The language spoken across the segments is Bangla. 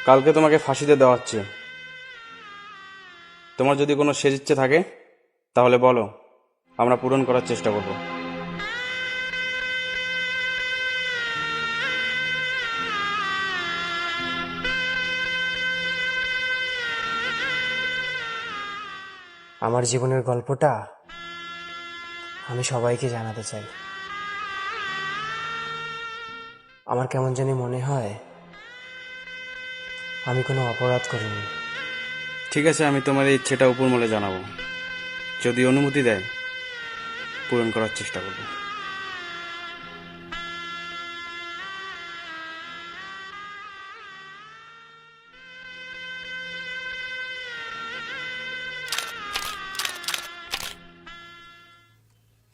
কালকে তোমাকে ফাঁসিতে দেওয়া হচ্ছে। তোমার যদি কোনো শেষ ইচ্ছে থাকে তাহলে বলো, আমরা পূরণ করার চেষ্টা করব। আমার জীবনের গল্পটা আমি সবাইকে জানাতে চাই। আমার কেমন জানি মনে হয় আমি কোনো অপরাধ করিনি। ঠিক আছে, আমি তোমার এই ইচ্ছেটা উপরমহলে জানাবো। যদি অনুমতি দেয় পূরণ করার চেষ্টা করব।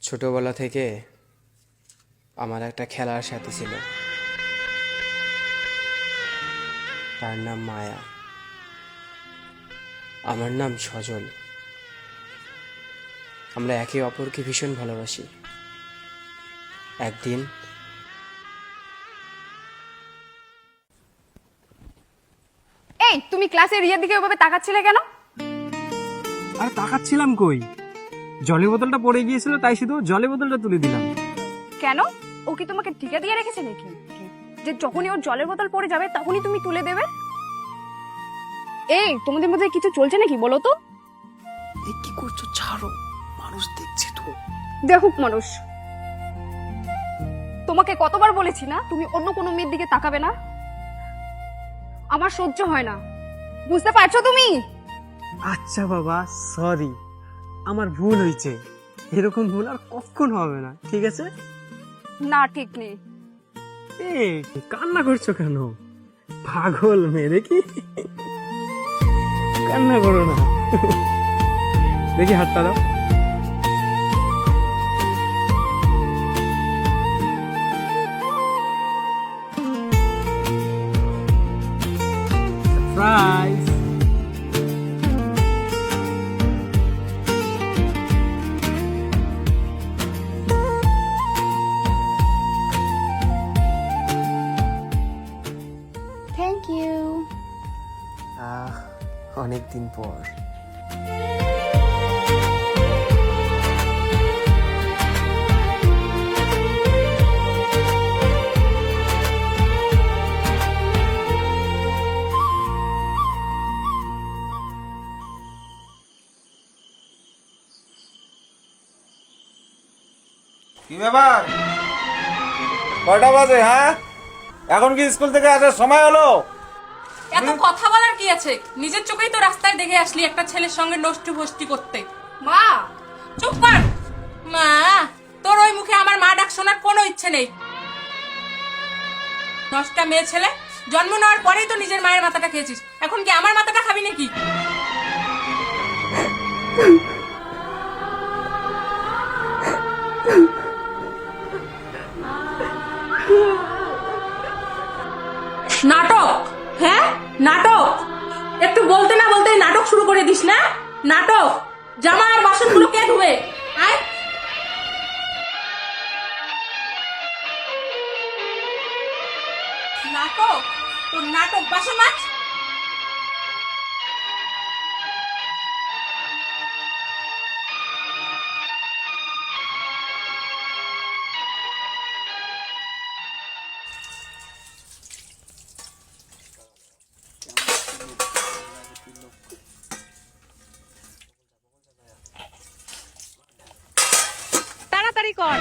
ছোটবেলা থেকে আমার একটা খেলার সাথী ছিল, তার নাম মায়া। আমার নাম সজল। আমরা একে অপরকে ভীষণ ভালোবাসি। একদিন এই তুমি ক্লাসে রিয়ার দিকে ওভাবে তাকাচ্ছিলে কেন? আর তাকাচ্ছিলাম কই, জলের বোতলটা পড়ে গিয়েছিল তাই শুধু জলের বোতলটা তুলে দিলাম। কেন? ও কি তোমাকে ঠিকা দিয়ে রেখেছে নাকি, যে যখনই ওর জলের বোতল পড়ে যাবে তখনই তুমি তুলে দেবে? এই তোমাদের মধ্যে কিছু চলছে নাকি বলো তো? এই কি করছো, ছাড়ো, মানুষ দেখছে তো। দেখুক মানুষ। তোমাকে কতবার বলেছি না তুমি অন্য কোনো মেয়ের দিকে তাকাবে না? আমার সহ্য হয় না, বুঝতে পারছো তুমি? আচ্ছা বাবা, সরি, আমার ভুল হয়েছে। এরকম ভুল আর কখন হবে না, ঠিক আছে? না ঠিক নেই। এ কান্না করছো কেন, পাগল মেয়ে দেখি, কান্না করো না। দেখি হাতটা দাও। সারপ্রাইজ। Thank you. অনেক দিন পর। কি ব্যাপার, কয়টা বাজে? হ্যাঁ, এখন কি স্কুল থেকে আসার সময় হলো? এত কথা বলার কি আছে? নিজের চোখেই তো রাস্তায় দেখে আসলি একটা ছেলের সঙ্গে নষ্টি ভষ্টি করতে। মা চুপ কর। মা, তোর ওই মুখে আমার মা ডাক শোনার কোনো ইচ্ছে নেই। নষ্টা মেয়ে ছেলে, জন্ম নেওয়ার পরেই তো নিজের মায়ের মাথাটা খেয়েছিস, এখন কি আমার মাথাটা খাবি নাকি? নাটক? হ্যাঁ নাটক। একটু বলতে না বলতে নাটক শুরু করে দিস না। নাটক। জামা আর বাসনগুলো কে ধুবে? আয়। নাটক? তোর নাটক, বাসন মাছ। তাড়াতাড়ি কর।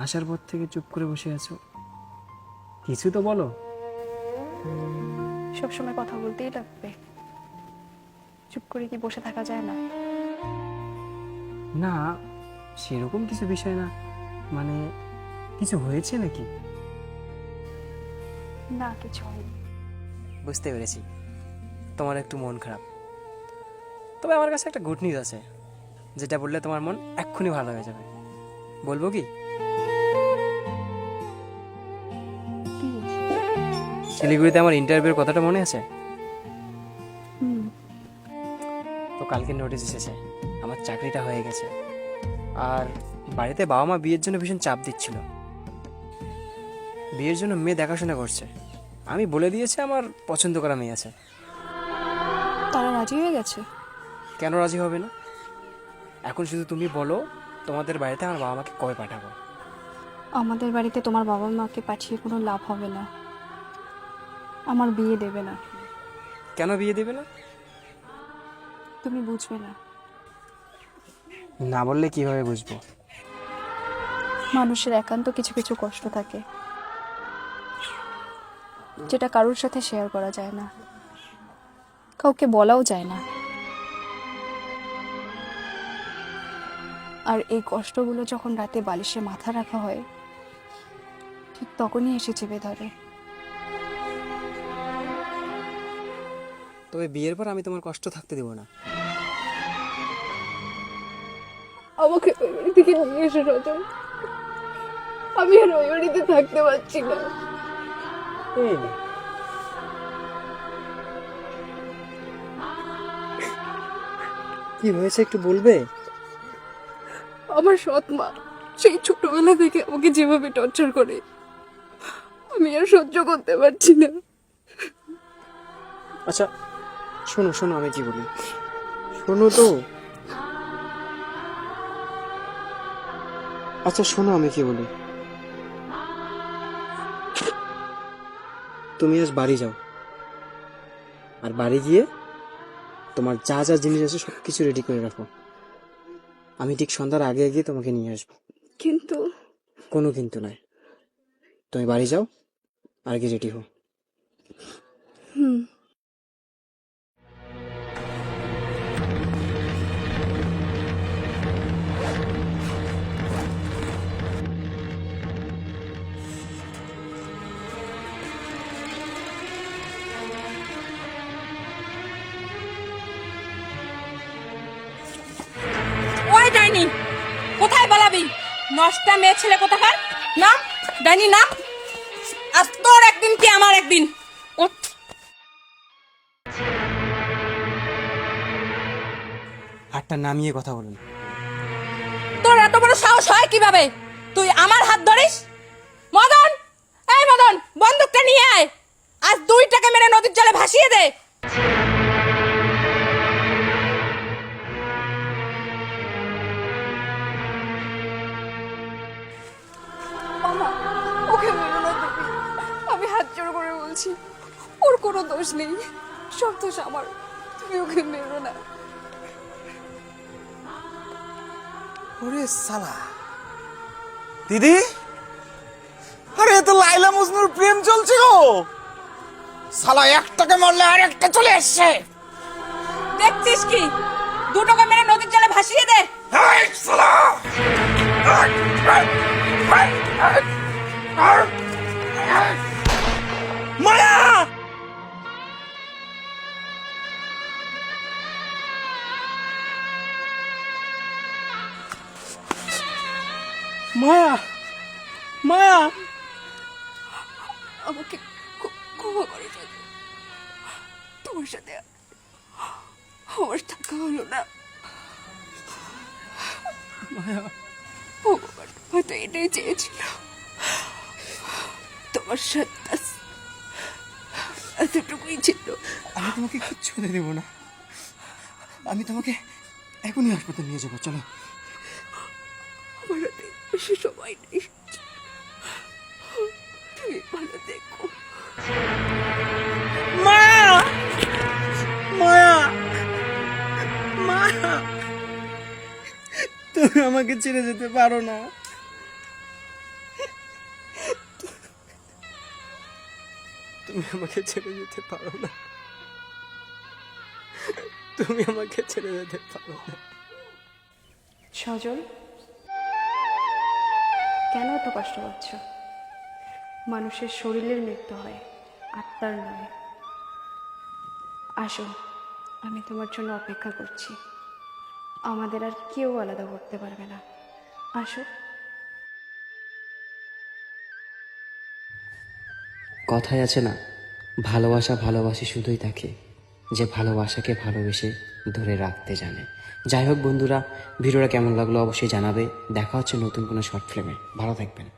আসার পর থেকে চুপ করে বসে আছো, কিছু তো বলো। সবসময় কথা বলতেই লাগবে, চুপ করে কি বসে থাকা যায় না? না, সেরকম কিছু বিষয় না, মানে কিছু হয়েছে নাকি? না কিছু হয়নি। বুঝতে পেরেছি তোমার একটু মন খারাপ, তবে আমার কাছে একটা গুড নিউজ আছে, যেটা বললে তোমার মন এক্ষুনি ভালো হয়ে যাবে। বলবো কি? কি? শিলিগুড়িতে আমার ইন্টারভিউর কথাটা মনে আছে? হুম। তো কালকে নোটিশ এসেছে, আমার চাকরিটা হয়ে গেছে। আর বাড়িতে বাবা মা বিয়ের জন্য ভীষণ চাপ দিচ্ছিল, বিয়ের জন্য মেয়ে দেখাশোনা করছে। আমি বলে দিয়েছি আমার পছন্দ করা মেয়ে আছে। তারা রাজি হয়ে গেছে? কেন রাজি হবে না? এখন শুধু তুমি বলো তোমাদের বাড়িতে আমার বাবা মাকে কবে পাঠাবো। আমাদের বাড়িতে তোমার বাবা মাকে পাঠিয়ে কোনো লাভ হবে না, আমার বিয়ে দেবে না। কেন বিয়ে দেবে না? তুমি বুঝবে না। না বললে কিভাবে বুঝবো? মানুষের একান্ত কিছু কিছু কষ্ট থাকে, যেটা কারোর সাথে শেয়ার করা যায় না, কাউকে বলাও যায় না। আর এই কষ্টগুলো যখন রাতে বালিশে মাথা রাখা হয়, ঠিক তখনই এসে চেপে ধরে। তবে বিয়ের পর আমি তোমার কষ্ট থাকতে দেবো না। আমাকে ওই বাড়ি থেকে নিয়ে এসে রতন, আমি আর ওই বাড়িতে থাকতে পারছি না। কি হয়েছে একটু বলবে? আমার সৎ মা সেই ছোটবেলা থেকে আমাকে যেভাবে টর্চার করে, আমি আর সহ্য করতে পারছি না। আচ্ছা শোনো শোনো, আমি কি বলি শোনো তো। আচ্ছা শোনো আমি কি বলি, তুমি আজ বাড়ি যাও, আর বাড়ি গিয়ে তোমার যা যা জিনিস আছে সব কিছু রেডি করে রাখো। আমি ঠিক সন্ধ্যার আগে গিয়ে তোমাকে নিয়ে আসবো। কিন্তু কোনো কিন্তু নয়, তুমি বাড়ি যাও আর কি রেডি হও। ওই ডাইনি, কোথায় পালাবি? নষ্টা মেয়ে ছেলে কোথাকার? না ডাইনি না, আজ তোর একদিন কি আমার একদিন। ওঠ। হাতটা নামিয়ে কথা বলুন। তোর এত বড় সাহস হয় কিভাবে? তুই আমার হাত ধরিস? মদন, এই মদন, বন্দুকটা নিয়ে আয়, আজ 2 টাকা মেরে নদীর জলে ভাসিয়ে দে। ওকে মেরো না তুমি, আমি হাত জোড় করে বলছি, ওর কোনো দোষ নেই, সব দোষ আমার। তুমি ওকে মেরো না। ওরে সালা দিদি, আরে এ তো লাইলা মজনুর প্রেম চলছে গো। সালা একটাকে মারলে আর একটা চলে আসছে। দেখছিস কি? 2 টাকা মেরে নদীর জলে ভাসিয়ে দে। এই সালা! মায়া! মায়া, মায়া, আমাকে ক্ষমা করে দাও, তোমার সাথে আমার থাকা হলো না। ভগবান হয়তো এটাই চেয়েছিল, তোমার সাথে এতটুকুই ছিল। আমি তোমাকে কিচ্ছু হতে দেবো না, আমি তোমাকে এখনই হাসপাতালে নিয়ে যাবো। চলো। আমার হাতে বেশি সময় নেই, তুমি ভালো দেখো। মায়া, মায়া, মায়া, তুমি আমাকে ছেড়ে যেতে পারো না। তুমি আমাকে ছেড়ে যেতে পারো না, তুমি আমাকে ছেড়ে যেতে পারো না। সজল, কেন এত কষ্ট পাচ্ছ? মানুষের শরীরের মৃত্যু হয়, আত্মার নয়। আসো, আমি তোমার জন্য অপেক্ষা করছি। আমাদের আর কেউ আলাদা করতে পারবে না। আসো। কথায় আছে না, ভালোবাসা ভালোবাসি শুধুই তাকে যে ভালোবাসাকে ভালোবেসে ধরে রাখতে জানে। যাই হোক বন্ধুরা, ভিডিওটা কেমন লাগলো অবশ্যই জানাবে। দেখা হচ্ছে নতুন কোনো শর্ট ফিল্মে। ভালো থাকবেন।